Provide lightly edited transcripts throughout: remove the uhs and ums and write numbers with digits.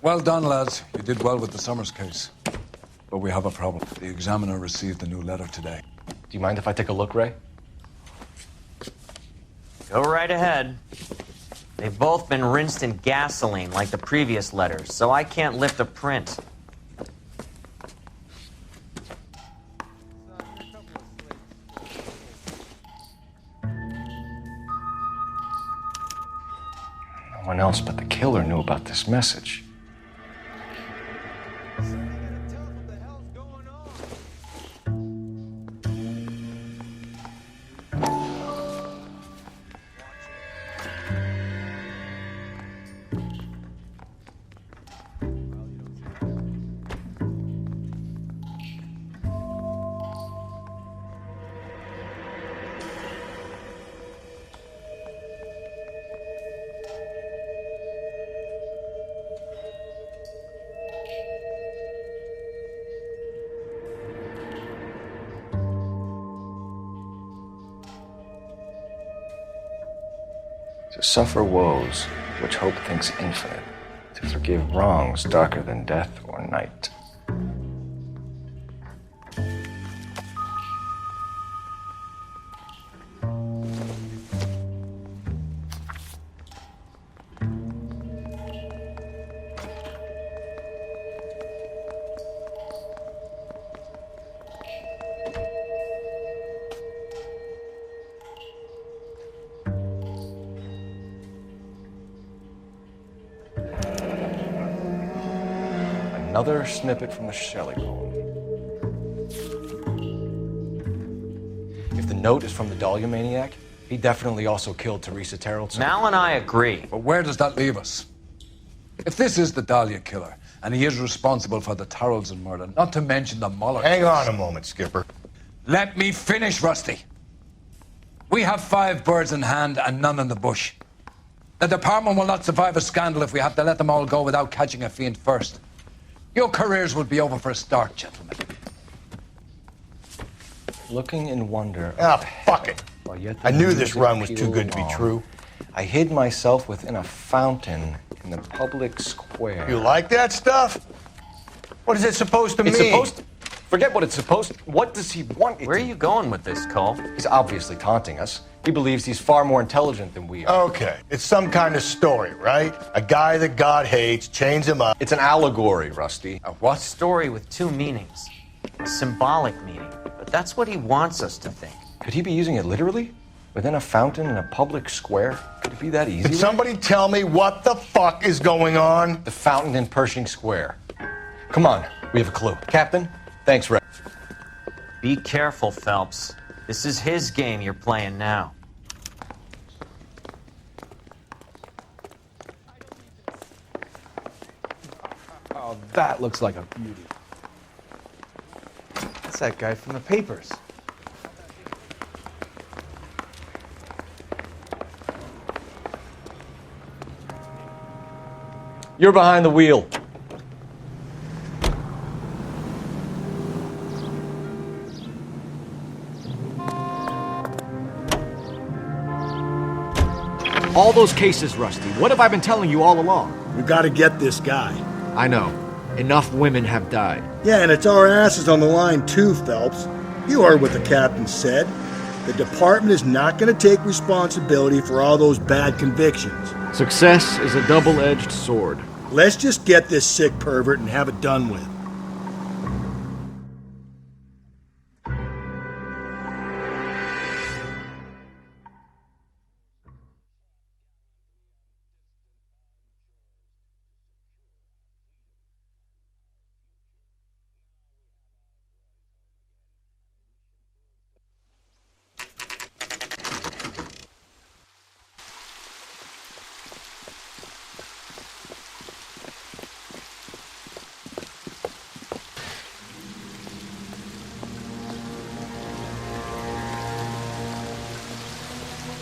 Well done, lads. You did well with the Summers case. But we have a problem. The examiner received a new letter today. Do you mind if I take a look, Ray? Go right ahead. They've both been rinsed in gasoline like the previous letters, so I can't lift a print. No one else but the killer knew about this message. To suffer woes which hope thinks infinite, to forgive wrongs darker than death or night. Another snippet from the Shelley poem. If the note is from the Dahlia maniac, he definitely also killed Teresa Terrellson. Mal and I agree. But where does that leave us? If this is the Dahlia killer, and he is responsible for the Tarrelson murder, not to mention the Muller Hang case. on a moment, Skipper. Let me finish, Rusty. We have 5 birds in hand and none in the bush. The department will not survive a scandal if we have to let them all go without catching a fiend first. Your careers will be over for a start, gentlemen. Looking in wonder. Ah, fuck it. While yet I the knew this music run was too pealed good to be along, true. I hid myself within a fountain in the public square. You like that stuff? What is it supposed to It's mean? supposed to... Forget what it's supposed to... What does he want it Where are to you going with this, Cole? He's obviously taunting us. He believes he's far more intelligent than we are. Okay, it's some kind of story, right? A guy that God hates, chains him up. It's an allegory, Rusty. A what? Story with 2 meanings. A symbolic meaning. But that's what he wants us to think. Could he be using it literally? Within a fountain in a public square? Could it be that easy? Can somebody tell me what the fuck is going on? The fountain in Pershing Square. Come on, we have a clue. Captain, thanks, Ray. Be careful, Phelps. This is his game you're playing now. Oh, that looks like a beauty. That's that guy from the papers. You're behind the wheel. All those cases, Rusty. What have I been telling you all along? We gotta get this guy. I know. Enough women have died. Yeah, and it's our asses on the line too, Phelps. You heard what the captain said. The department is not gonna take responsibility for all those bad convictions. Success is a double-edged sword. Let's just get this sick pervert and have it done with.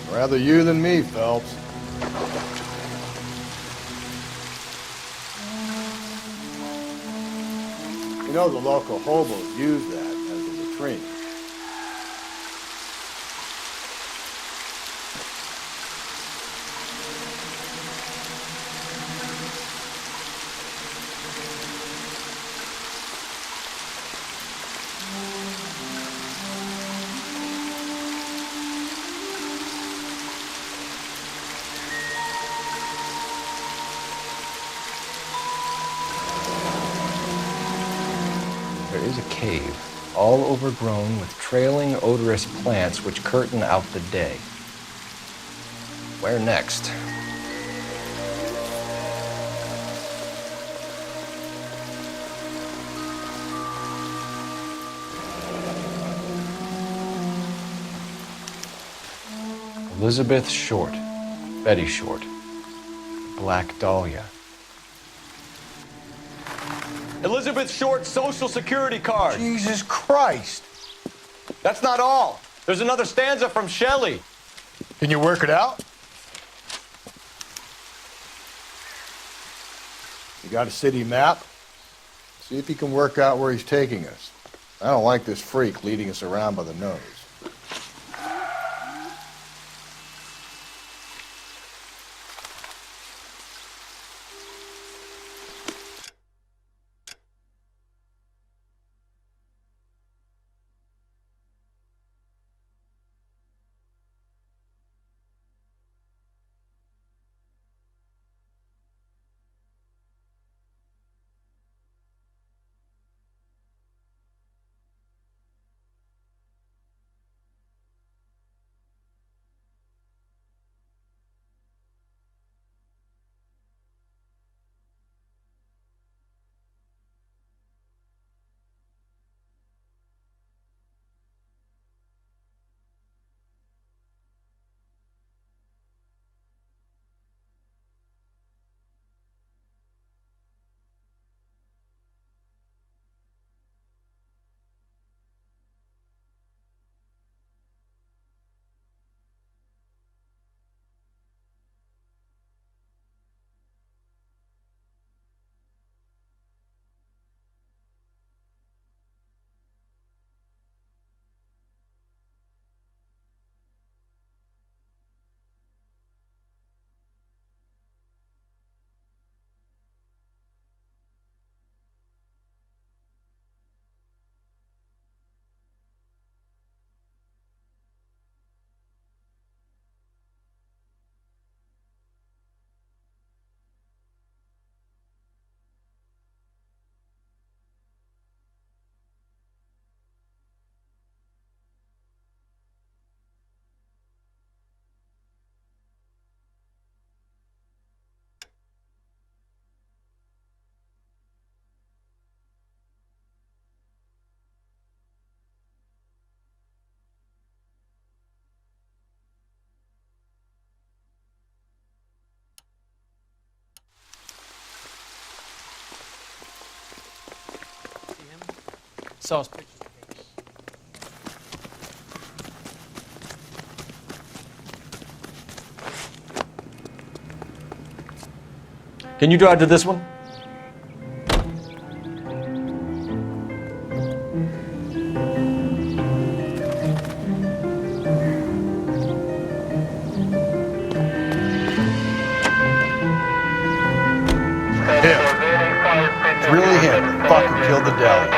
Rather you than me, Phelps. You know the local hobos use that as a latrine. is a cave, all overgrown with trailing, odorous plants which curtain out the day. Where next? Elizabeth Short, Betty Short, Black Dahlia. Elizabeth Short's social security card. Jesus Christ. That's not all. There's another stanza from Shelley. Can you work it out? You got a city map? See if you can work out where he's taking us. I don't like this freak leading us around by the nose. Saw his picture. Can you drive to this one? It's really him, the fuck who killed the deli.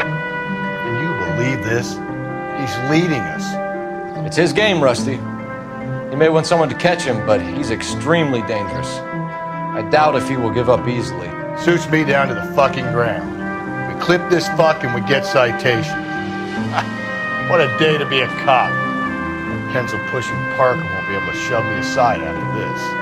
Can you believe this? He's leading us. It's his game, Rusty. He may want someone to catch him, but he's extremely dangerous. I doubt if he will give up easily. Suits me down to the fucking ground. We clip this fuck and we get citation. What a day to be a cop. Pencil-pushing Parker won't be able to shove me aside after this.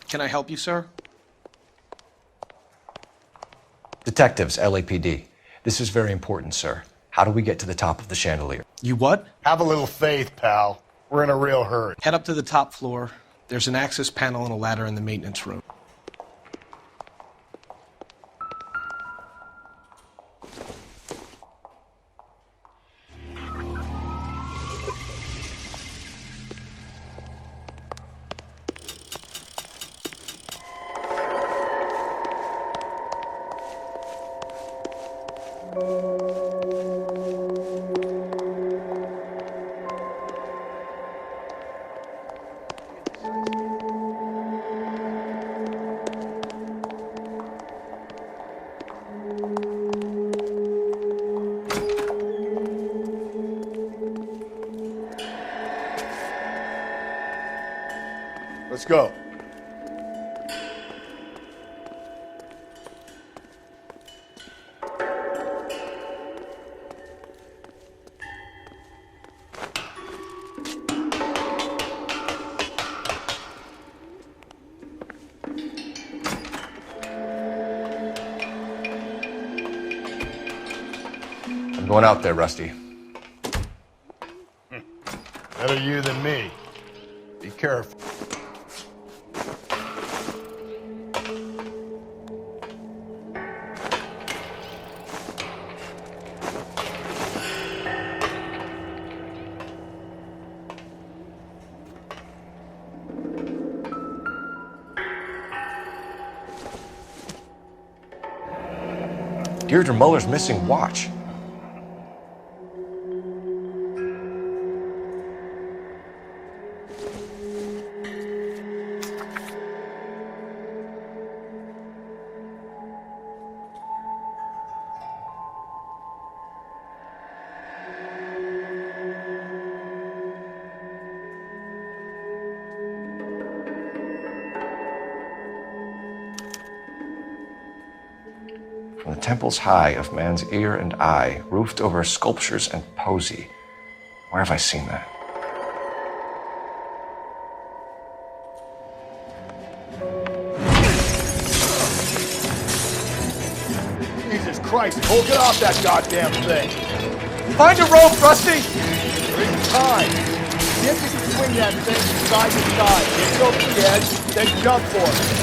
Can I help you, sir? Detectives, LAPD. This is very important, sir. How do we get to the top of the chandelier? You what? Have a little faith, pal. We're in a real hurry. Head up to the top floor. There's an access panel and a ladder in the maintenance room. Let's go. I'm going out there, Rusty. Better you than me. Be careful. Deirdre Muller's missing watch. From the temples high of man's ear and eye, roofed over sculptures and poesy. Where have I seen that? Jesus Christ, Cole, get off that goddamn thing. Find a rope, Rusty! There isn't time. See if you can swing that thing from side to side. Get over the edge, then jump for it.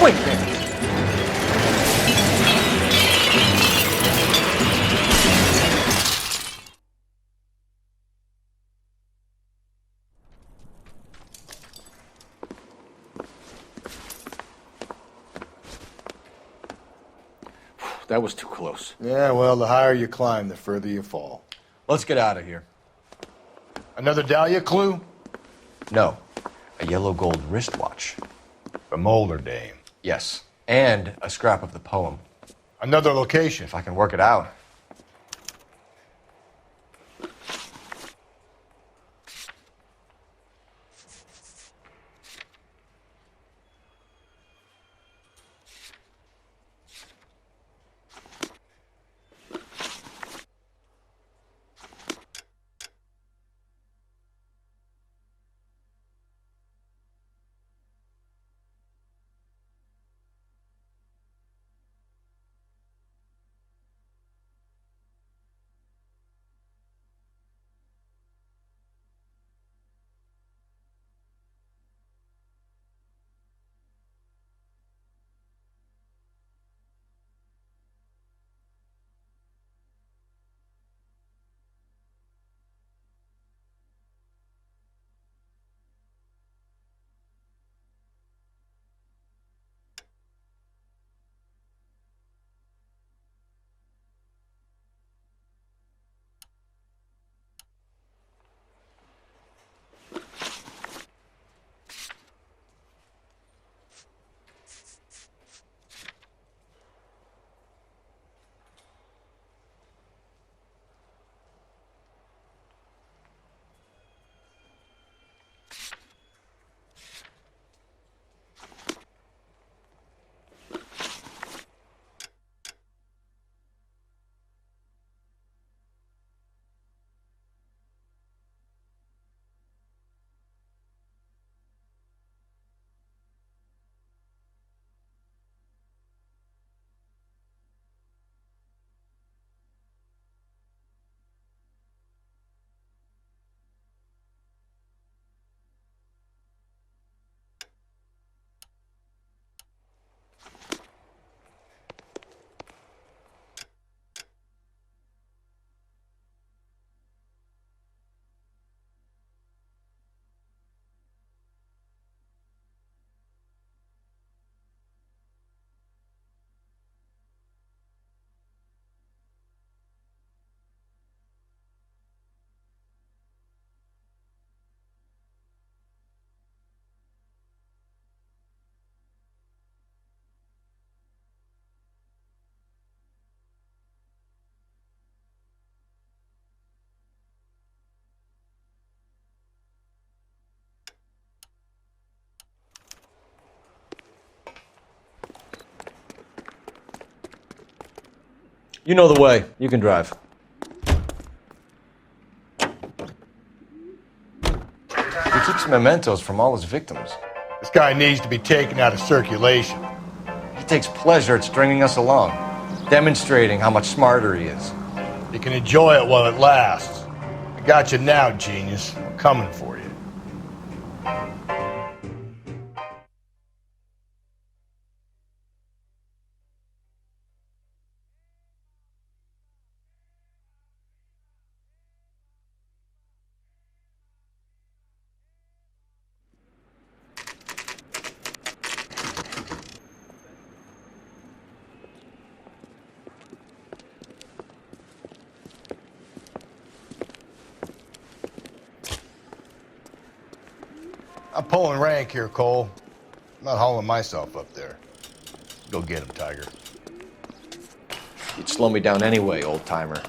Swing there! That was too close. Yeah, well, the higher you climb, the further you fall. Let's get out of here. Another Dahlia clue? No, a yellow gold wristwatch. The Molder dame. Yes, and a scrap of the poem. Another location. If I can work it out. You know the way. You can drive. He keeps mementos from all his victims. This guy needs to be taken out of circulation. He takes pleasure at stringing us along, demonstrating how much smarter he is. You can enjoy it while it lasts. I got you now, genius. I'm coming for you. I'm pulling rank here, Cole. I'm not hauling myself up there. Go get him, Tiger. You'd slow me down anyway, old-timer.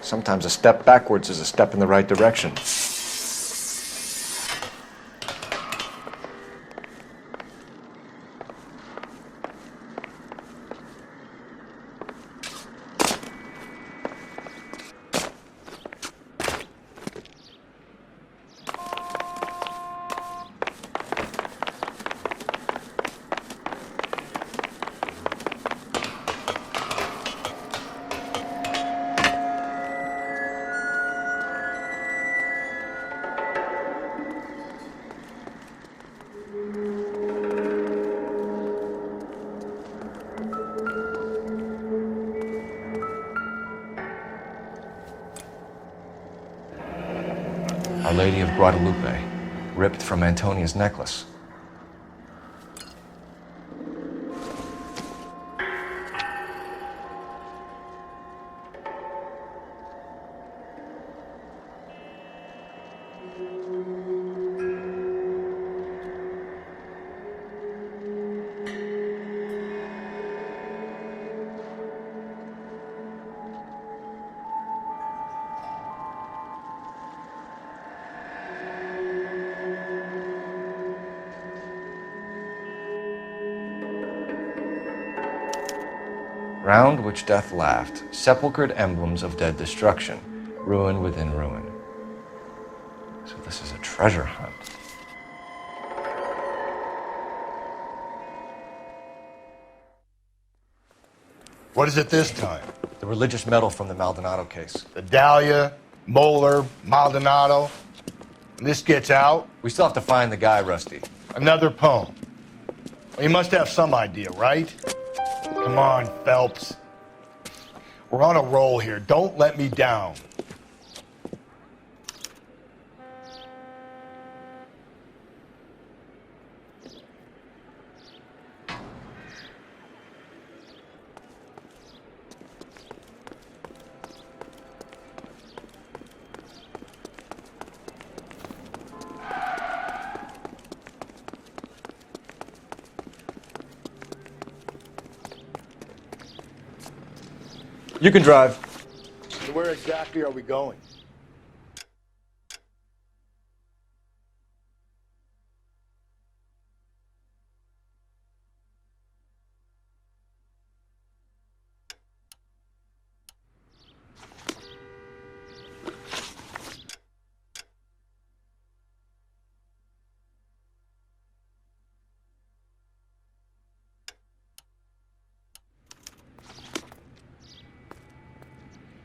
Sometimes a step backwards is a step in the right direction. Our Lady of Guadalupe, ripped from Antonia's necklace. Round which death laughed, sepulchred emblems of dead destruction, ruin within ruin. So this is a treasure hunt. What is it this time? The religious medal from the Maldonado case. The Dahlia, Moeller, Maldonado. When this gets out, We still have to find the guy, Rusty. another poem. Well, you must have some idea, right? Come on, Phelps. We're on a roll here. Don't let me down. You can drive. So where exactly are we going?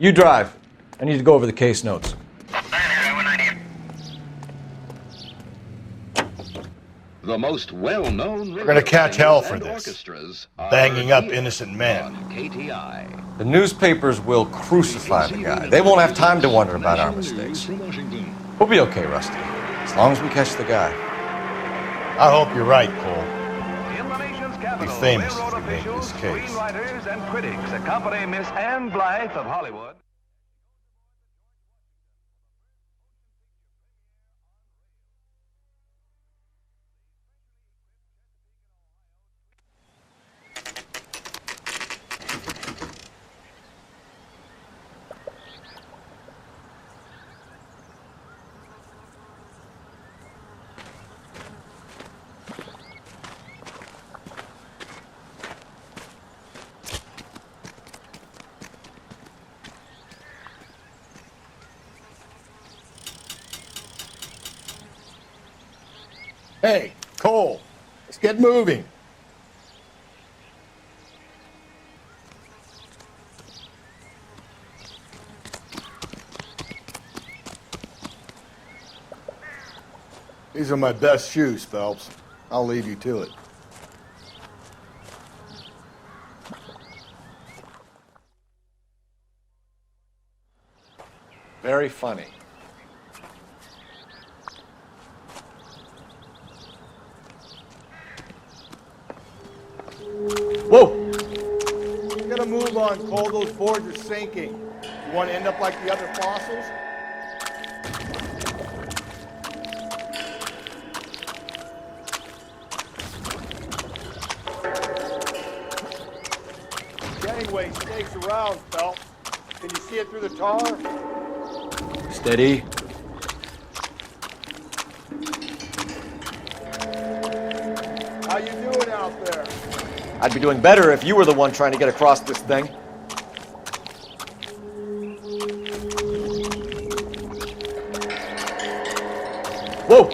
You drive. I need to go over the case notes. The most well-known. We're gonna catch hell for this. Banging up innocent men. KTI. The newspapers will crucify the guy. They won't have time to wonder about our mistakes. We'll be okay, Rusty. As long as we catch the guy. I hope you're right, Cole. In the nation's capital, Be famous they wrote if you a make few this case. screenwriters and critics accompany Miss Anne Blythe of Hollywood. Hey, Cole, let's get moving. These are my best shoes, Phelps. I'll leave you to it. Very funny. Whoa! You gotta move on, Cole. Those boards are sinking. You want to end up like the other fossils? Gangway stakes around, Phelps. Can you see it through the tar? Steady. How you doing out there? I'd be doing better if you were the one trying to get across this thing. Whoa!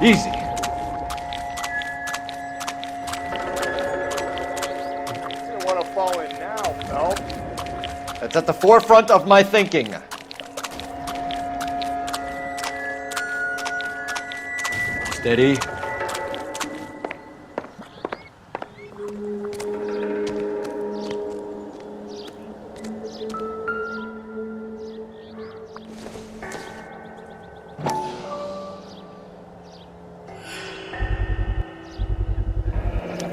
Easy. You don't want to fall in now, Phelps. That's at the forefront of my thinking. Steady.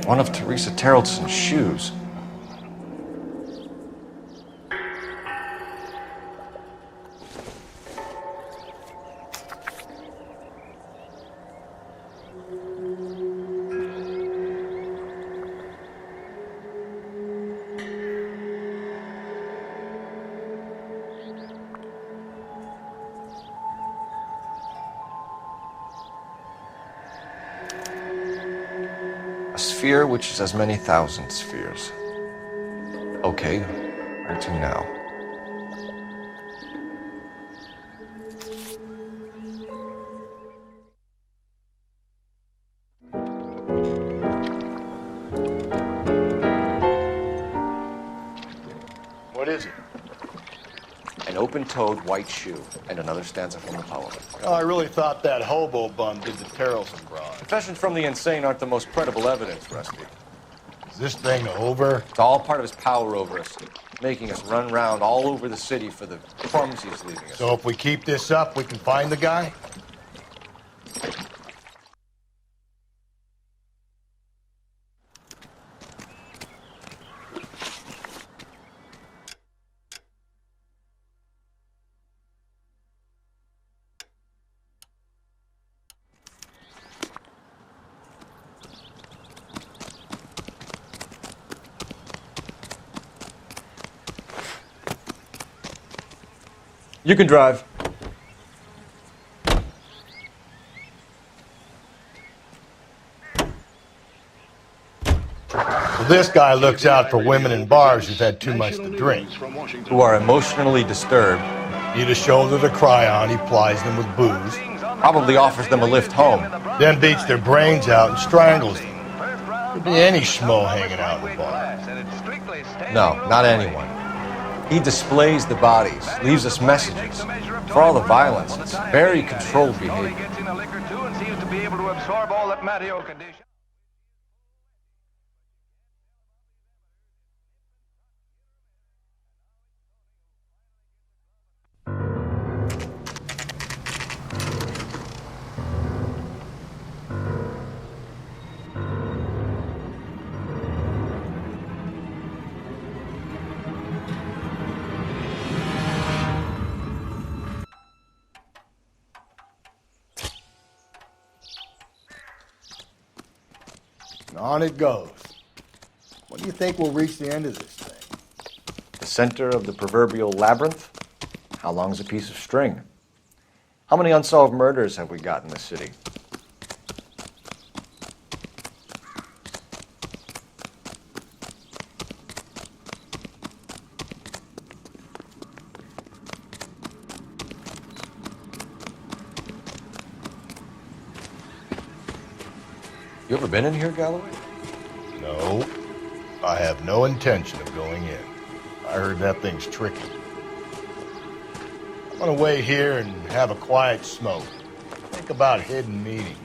One of Teresa Terreldson's shoes. A sphere which is as many thousand spheres. Okay, where to now? What is it? An open-toed white shoe and another stanza from the poem. Oh, I really thought that hobo bum did the Terrelson broad. Confessions from the insane aren't the most credible evidence, Rusty. Is this thing over? It's all part of his power over us, making us run round all over the city for the crumbs he's leaving us. So if we keep this up, we can find the guy? You can drive. Well, this guy looks out for women in bars who've had too much to drink. Who are emotionally disturbed. Need a shoulder to cry on, he plies them with booze. Probably offers them a lift home. Then beats their brains out and strangles them. Could be any schmo hanging out in the bar. No, not anyone. He displays the bodies, leaves us messages. For all the violence, it's very controlled behavior. And on it goes. When do you think we'll reach the end of this thing? The center of the proverbial labyrinth? How long's a piece of string? How many unsolved murders have we got in the city? You ever been in here, Galloway? No. I have no intention of going in. I heard that thing's tricky. I'm gonna wait here and have a quiet smoke. Think about hidden meetings.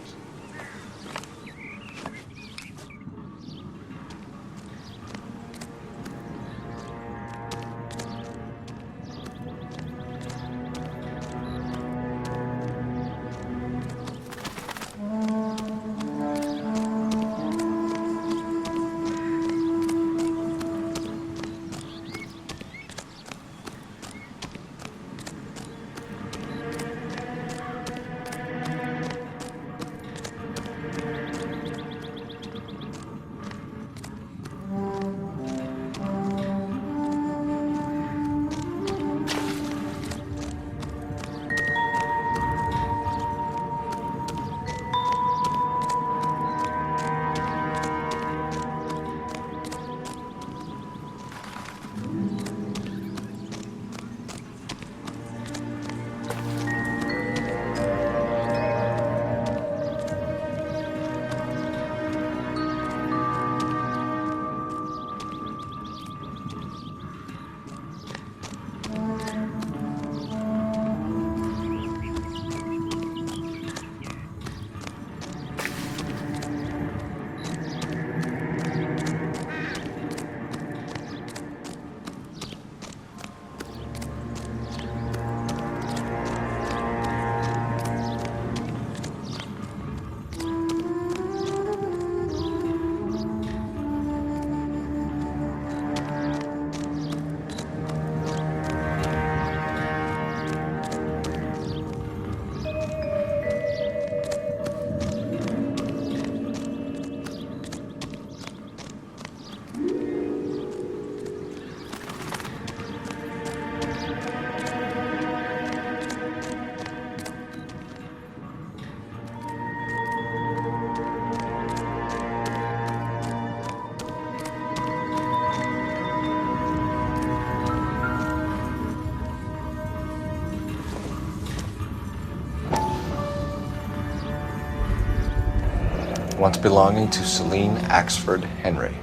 Once belonging to Celine Axford Henry.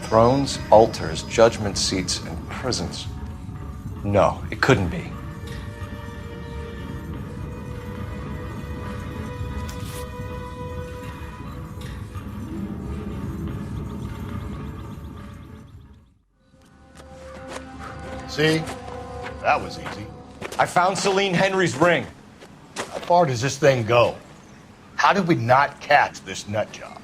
Thrones, altars, judgment seats, and prisons. No, it couldn't be. See? That was easy. I found Celine Henry's ring. How far does this thing go? How did we not catch this nut job?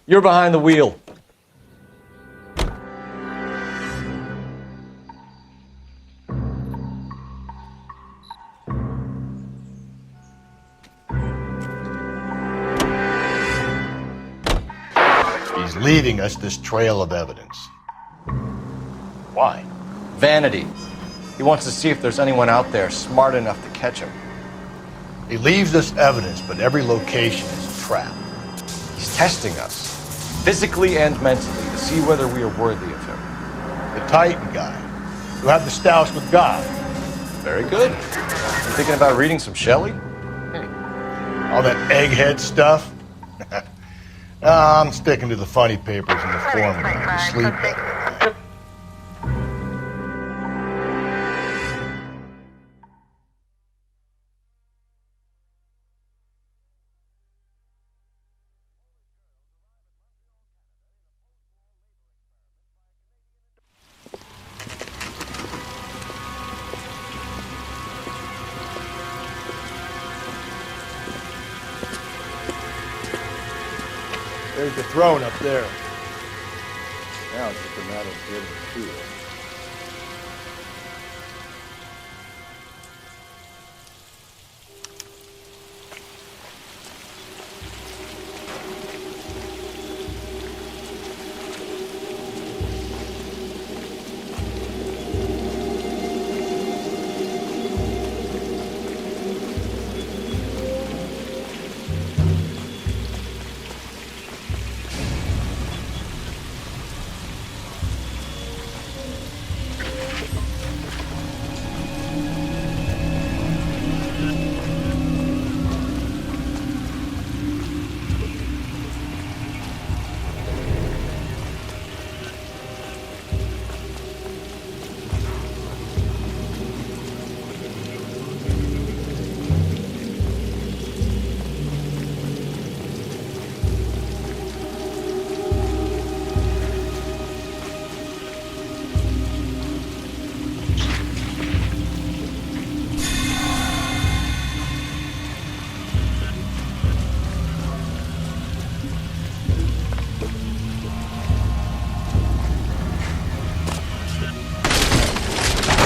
You're behind the wheel. He's leaving us this trail of evidence. Why? Vanity. He wants to see if there's anyone out there smart enough to catch him. He leaves us evidence, but every location is a trap. He's testing us, physically and mentally, to see whether we are worthy of him. The Titan guy, who had the stoush with God. Very good. You thinking about reading some Shelley? All that egghead stuff? I'm sticking to the funny papers and the formula. You sleep better. There's the throne up there. Now it's just a matter of getting to it.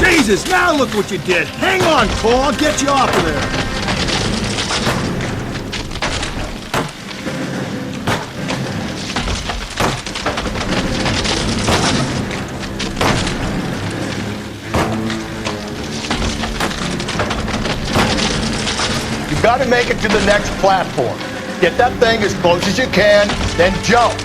Jesus, now look what you did. Hang on, Cole, I'll get you off of there. You gotta make it to the next platform. Get that thing as close as you can, then jump.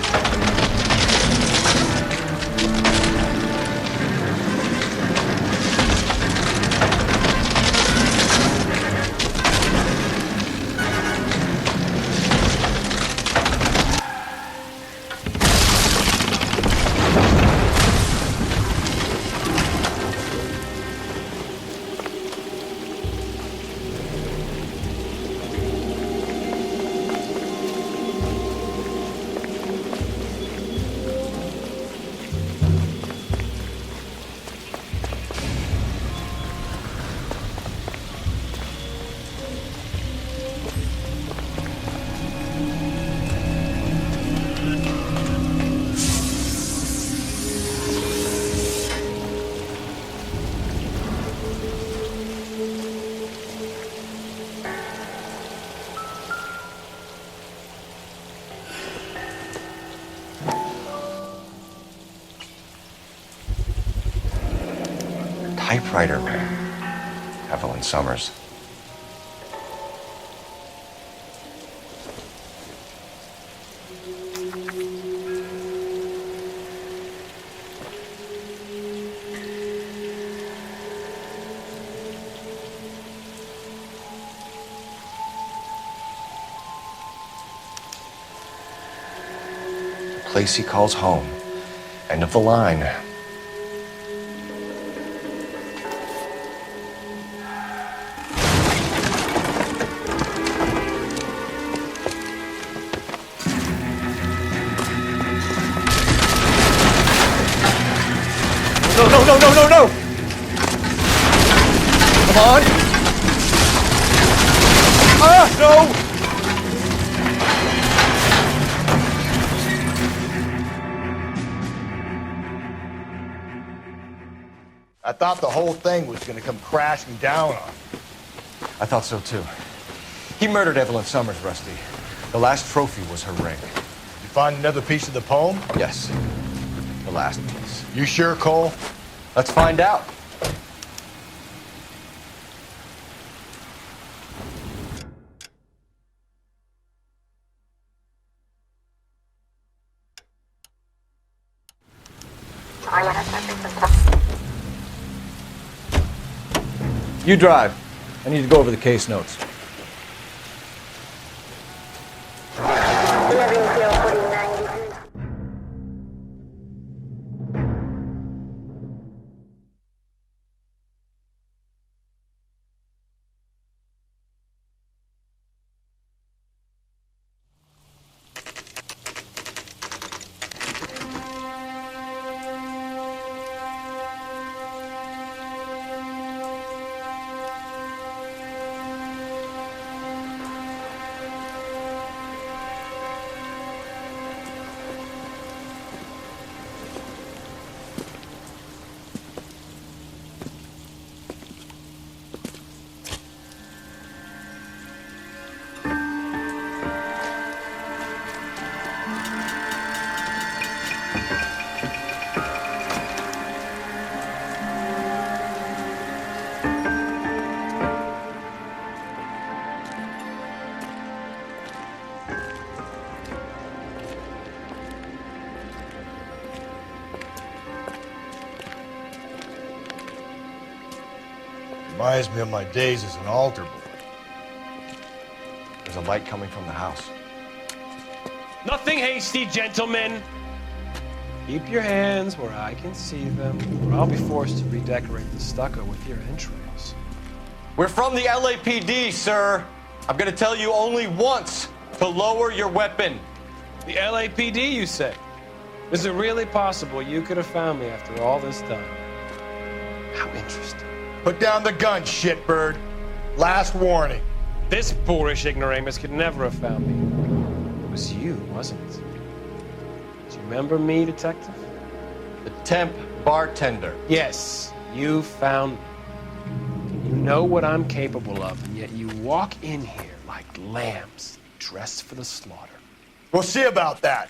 typewriter man. Evelyn Summers. Place he calls home. End of the line. No! Come on! Ah, no! I thought the whole thing was gonna come crashing down on me. I thought so too. He murdered Evelyn Summers, Rusty. The last trophy was her ring. You find another piece of the poem? Yes. The last piece. You sure, Cole? Let's find out. You drive. I need to go over the case notes. Reminds me of my days as an altar boy. There's a light coming from the house. Nothing hasty, gentlemen. Keep your hands where I can see them, or I'll be forced to redecorate the stucco with your entrails. We're from the LAPD, sir. I'm gonna tell you only once to lower your weapon. The LAPD, you say? Is it really possible you could have found me after all this time? How interesting. Put down the gun, shitbird. Last warning. This boorish ignoramus could never have found me. It was you, wasn't it? Do you remember me, detective? The temp bartender. Yes, you found me. You know what I'm capable of, and yet you walk in here like lambs dressed for the slaughter. We'll see about that.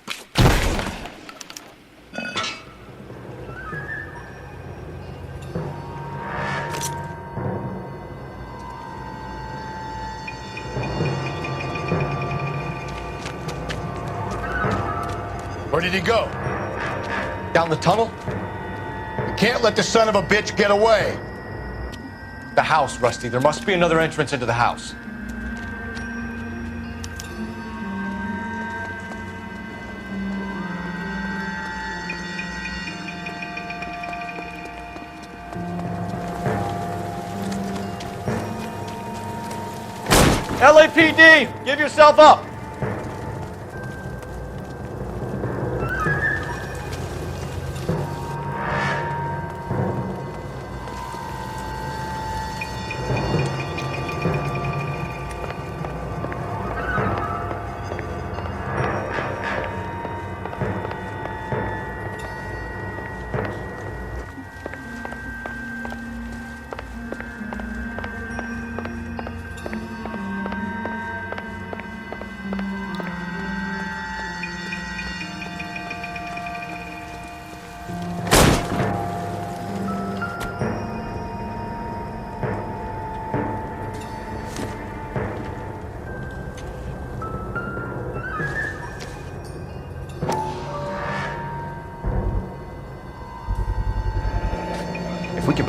Where did he go? Down the tunnel? You can't let the son of a bitch get away. The house, Rusty. There must be another entrance into the house. LAPD, give yourself up.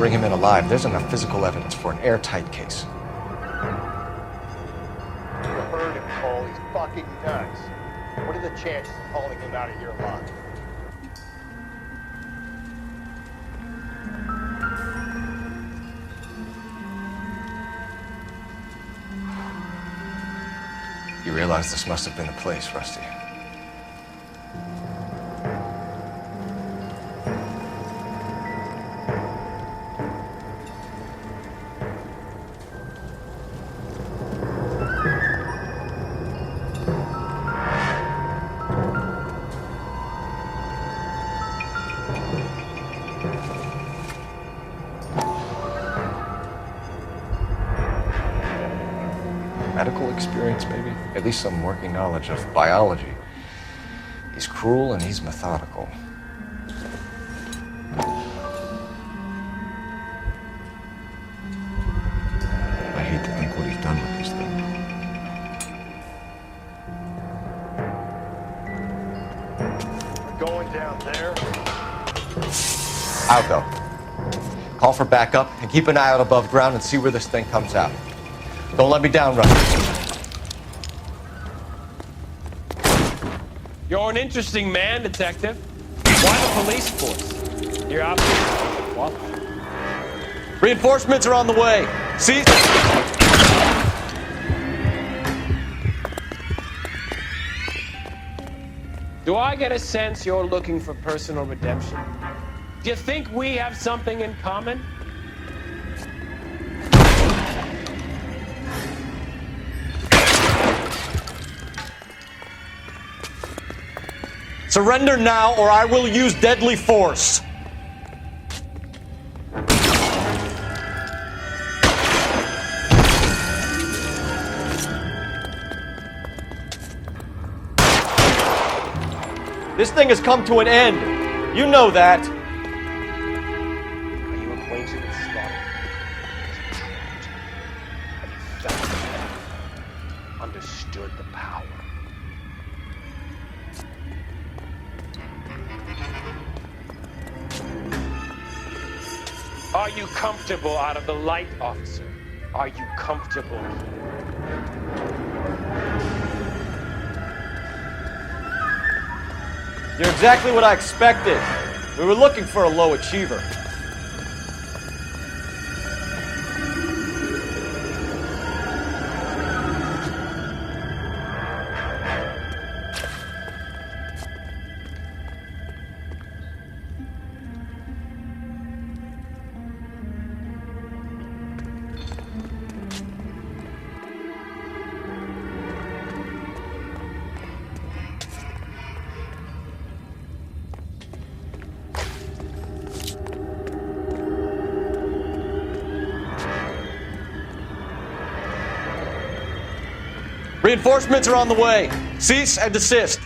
bring him in alive. There's enough physical evidence for an airtight case. You heard him, Cole. He's fucking nuts. What are the chances of hauling him out of here alive? You realize this must have been the place, Rusty. Medical experience, maybe? At least some working knowledge of biology. He's cruel and he's methodical. I hate to think what he's done with these things. We're going down there. I'll go. Call for backup and keep an eye out above ground and see where this thing comes out. Don't let me down, Rusty. You're an interesting man, Detective. Why the police force? You're obviously qualified. Reinforcements are on the way. See? Do I get a sense you're looking for personal redemption? Do you think we have something in common? Surrender now, or I will use deadly force. This thing has come to an end. You know that. Are you acquainted with slaughter? Have you felt the pain? Understood the power? Are you comfortable out of the light, officer? Are you comfortable? You're exactly what I expected. We were looking for a low achiever. Reinforcements are on the way. Cease and desist.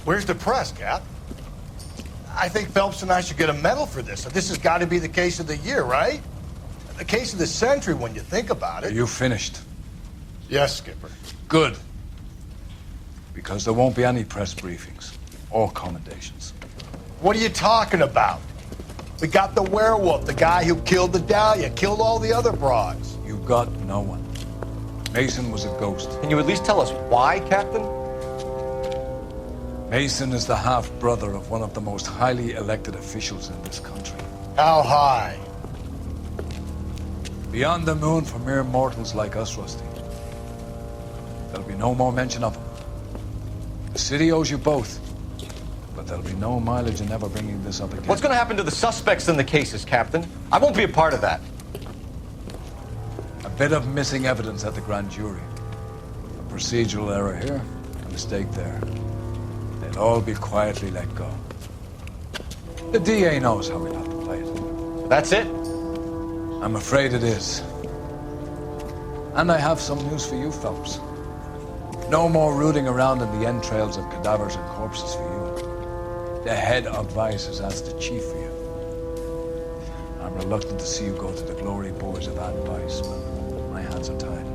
Where's the press, Cap? I think Phelps and I should get a medal for this. This has got to be the case of the year, right? The case of the century when you think about it. Are you finished? Yes, Skipper. Good. Because there won't be any press briefings or commendations. What are you talking about? We got the werewolf, the guy who killed the Dahlia, killed all the other broads. You got no one. Mason was a ghost. Can you at least tell us why, Captain? Mason is the half-brother of one of the most highly elected officials in this country. How high? Beyond the moon for mere mortals like us, Rusty. There'll be no more mention of him. The city owes you both. But there'll be no mileage in ever bringing this up again. What's going to happen to the suspects in the cases, Captain? I won't be a part of that. A bit of missing evidence at the grand jury. A procedural error here, a mistake there. They'll all be quietly let go. The DA knows how we'll have to play it. That's it? I'm afraid it is. And I have some news for you, Phelps. No more rooting around in the entrails of cadavers and corpses for you. The head of Vice has asked the chief for you. I'm reluctant to see you go to the glory boards of advice, but my hands are tied.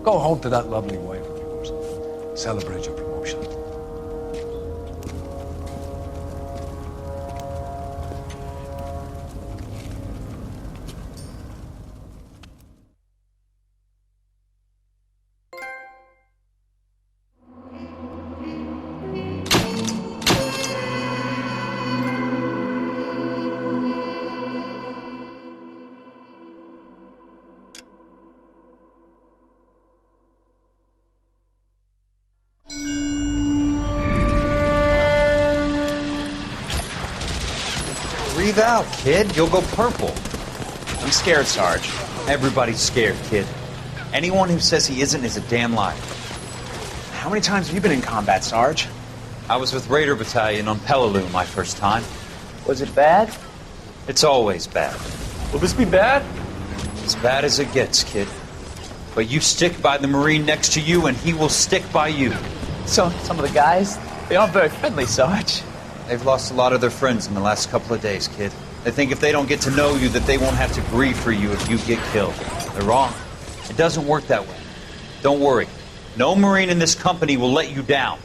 Go home to that lovely wife of yours. Celebrate your promotion. Breathe out, kid. You'll go purple. I'm scared, Sarge. Everybody's scared, kid. Anyone who says he isn't is a damn liar. How many times have you been in combat, Sarge? I was with Raider Battalion on Peleliu my first time. Was it bad? It's always bad. Will this be bad? As bad as it gets, kid. But you stick by the Marine next to you, and he will stick by you. So, some of the guys, they aren't very friendly, Sarge. They've lost a lot of their friends in the last couple of days, kid. They think if they don't get to know you, that they won't have to grieve for you if you get killed. They're wrong. It doesn't work that way. Don't worry. No Marine in this company will let you down.